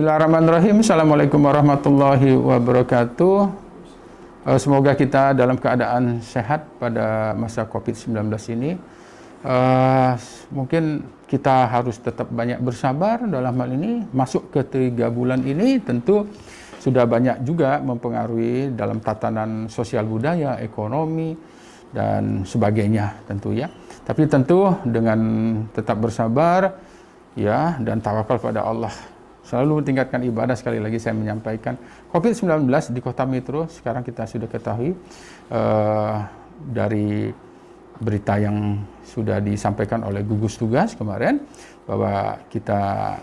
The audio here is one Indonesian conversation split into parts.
Bismillahirrahmanirrahim. Assalamualaikum warahmatullahi wabarakatuh. Semoga kita dalam keadaan sehat pada masa COVID-19 ini. Mungkin kita harus tetap banyak bersabar dalam hal ini. Masuk ke 3 bulan ini tentu sudah banyak juga mempengaruhi dalam tatanan sosial budaya, ekonomi, dan sebagainya tentu ya. Tapi tentu dengan tetap bersabar ya dan tawakal pada Allah. Selalu tingkatkan ibadah. Sekali lagi saya menyampaikan COVID-19 di Kota Metro sekarang kita sudah ketahui dari berita yang sudah disampaikan oleh gugus tugas kemarin bahwa kita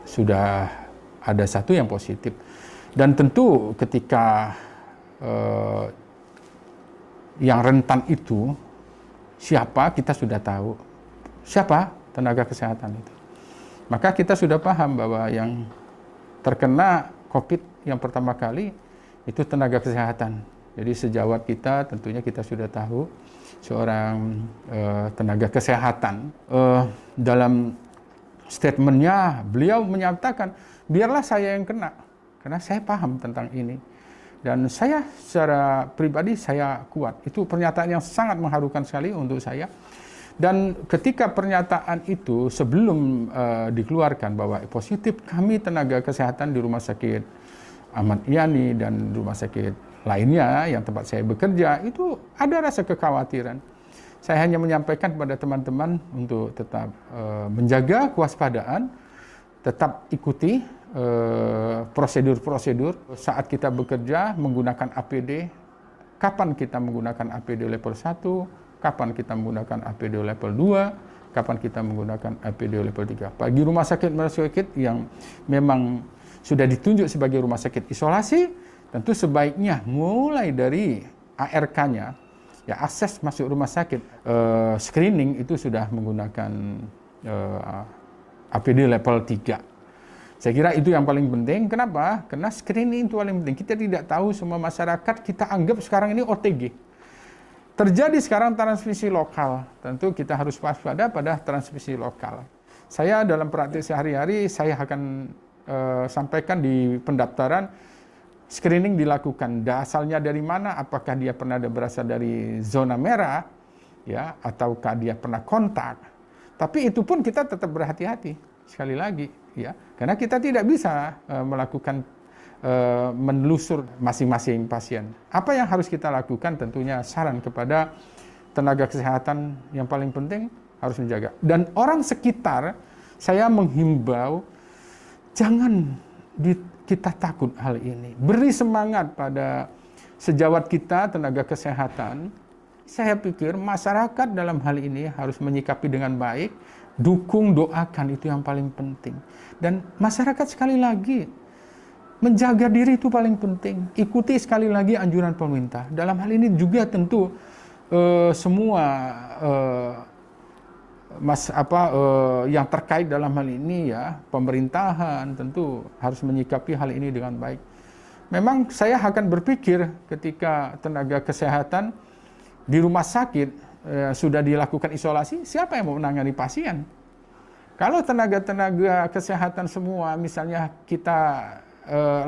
sudah ada 1 yang positif. Dan tentu ketika yang rentan itu siapa, kita sudah tahu siapa tenaga kesehatan itu. Maka kita sudah paham bahwa yang terkena COVID yang pertama kali itu tenaga kesehatan. Jadi sejawat kita tentunya kita sudah tahu seorang tenaga kesehatan. Dalam statementnya beliau menyatakan, biarlah saya yang kena, karena saya paham tentang ini. Dan saya secara pribadi saya kuat. Itu pernyataan yang sangat mengharukan sekali untuk saya. Dan ketika pernyataan itu sebelum dikeluarkan bahwa positif, kami tenaga kesehatan di Rumah Sakit Ahmad Yani dan rumah sakit lainnya yang tempat saya bekerja, itu ada rasa kekhawatiran. Saya hanya menyampaikan kepada teman-teman untuk tetap menjaga kewaspadaan, tetap ikuti prosedur-prosedur saat kita bekerja menggunakan APD. Kapan kita menggunakan APD level 1, kapan kita menggunakan APD level 2, kapan kita menggunakan APD level 3. Bagi rumah sakit yang memang sudah ditunjuk sebagai rumah sakit isolasi, tentu sebaiknya mulai dari ARK-nya, ya akses masuk rumah sakit, screening itu sudah menggunakan APD level 3. Saya kira itu yang paling penting. Kenapa? Karena screening itu paling penting. Kita tidak tahu semua masyarakat, kita anggap sekarang ini OTG. Terjadi sekarang transmisi lokal. Tentu kita harus waspada pada transmisi lokal. Saya dalam praktik sehari-hari, saya akan sampaikan di pendaftaran, screening dilakukan. Asalnya dari mana? Apakah dia pernah berasal dari zona merah, ya, ataukah dia pernah kontak? Tapi itu pun kita tetap berhati-hati. Sekali lagi, ya, karena kita tidak bisa melakukan menelusur masing-masing pasien. Apa yang harus kita lakukan? Tentunya saran kepada tenaga kesehatan yang paling penting harus menjaga. Dan orang sekitar, saya menghimbau jangan kita takut hal ini. Beri semangat pada sejawat kita tenaga kesehatan. Saya pikir masyarakat dalam hal ini harus menyikapi dengan baik. Dukung, doakan, itu yang paling penting. Dan masyarakat sekali lagi menjaga diri itu paling penting. Ikuti sekali lagi anjuran pemerintah. Dalam hal ini juga tentu semua yang terkait dalam hal ini ya, pemerintahan tentu harus menyikapi hal ini dengan baik. Memang saya akan berpikir ketika tenaga kesehatan di rumah sakit sudah dilakukan isolasi, siapa yang mau menangani pasien? Kalau tenaga-tenaga kesehatan semua misalnya kita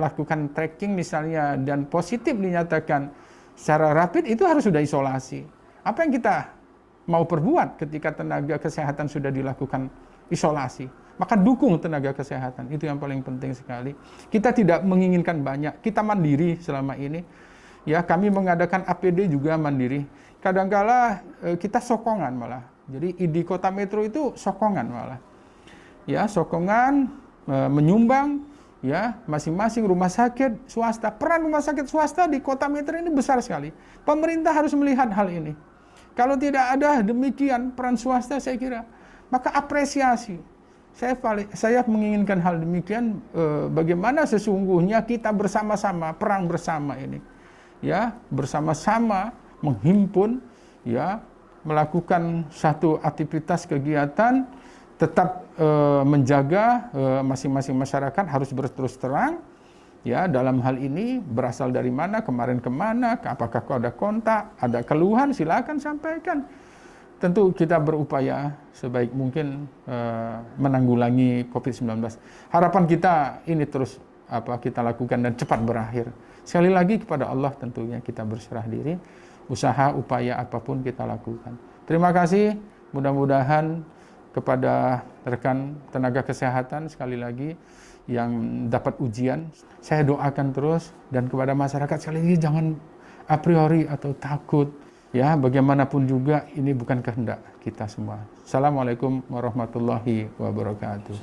lakukan tracking misalnya dan positif dinyatakan secara rapid, itu harus sudah isolasi. Apa yang kita mau perbuat ketika tenaga kesehatan sudah dilakukan isolasi? Maka dukung tenaga kesehatan, itu yang paling penting sekali. Kita tidak menginginkan banyak, kita mandiri selama ini. Ya, kami mengadakan APD juga mandiri. Kadangkala kita sokongan malah. Jadi di Kota Metro itu sokongan malah. Ya, sokongan menyumbang ya masing-masing rumah sakit swasta. Peran rumah sakit swasta di Kota Metro ini besar sekali. Pemerintah harus melihat hal ini. Kalau tidak ada demikian peran swasta, saya kira maka apresiasi. Saya menginginkan hal demikian, bagaimana sesungguhnya kita bersama-sama, perang bersama ini. Ya, bersama-sama menghimpun, ya, melakukan satu aktivitas kegiatan, tetap menjaga masing-masing masyarakat harus berterus terang, ya, dalam hal ini berasal dari mana, kemarin kemana, apakah ada kontak, ada keluhan, silakan sampaikan. tentu kita berupaya sebaik mungkin menanggulangi COVID-19. Harapan kita ini terus kita lakukan dan cepat berakhir. Sekali lagi kepada Allah tentunya kita berserah diri, usaha upaya apapun kita lakukan. Terima kasih, mudah-mudahan kepada rekan tenaga kesehatan sekali lagi yang dapat ujian, saya doakan terus, dan kepada masyarakat sekali lagi jangan a priori atau takut. Ya, bagaimanapun juga ini bukan kehendak kita semua. Assalamualaikum warahmatullahi wabarakatuh.